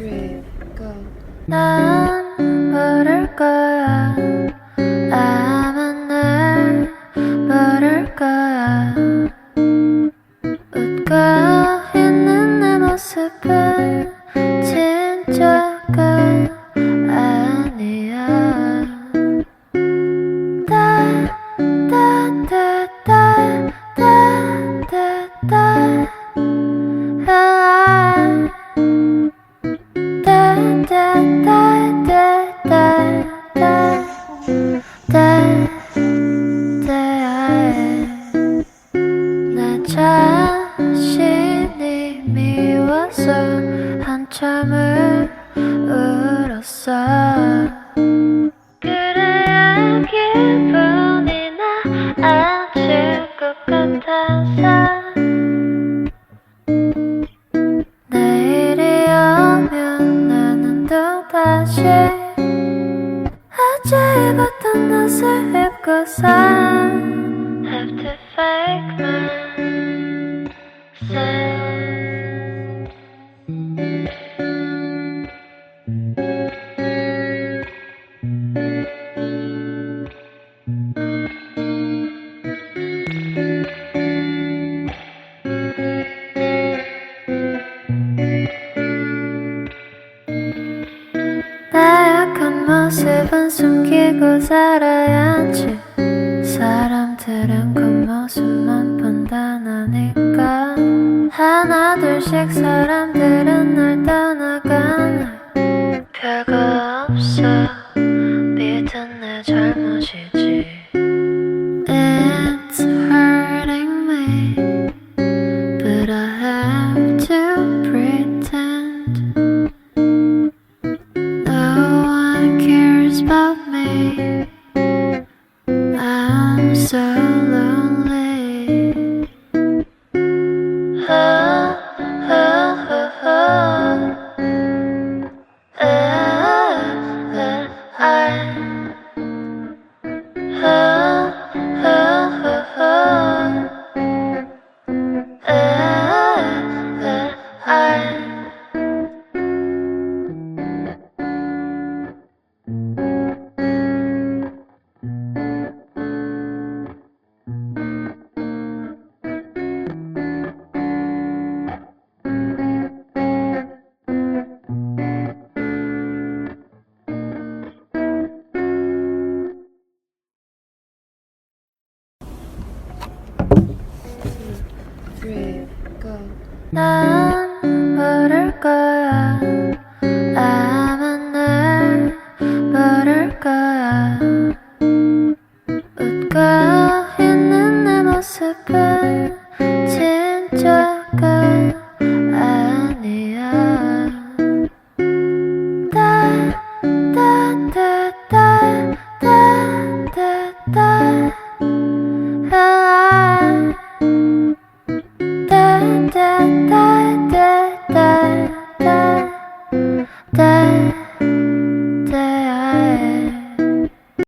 three, go. 난 모를 거야. 아마 날 모를 거야. 웃고 있는 내 모습은 진짜가 아니야. 내 자신이 미워서 한참을 울었어. 그래야 기분이 나아질 것 같아서 내일이 오면 나는 또다시 어제 입었던 옷을 입고서 Have to fake myself. 나약한 모습은 숨기고 살아야지. 사람들은 겉모습만 판단하니까 하나 둘씩 사람들은 날 떠나가나. 별거 없어 믿은 내 잘못이지. It's hurting me but I have to pretend no one cares about me. I'm so lonely. Oh, oh, oh, oh. Three, go. 난 모를 거야. 아마 날 모를 거야. 웃고 있는 내 모습은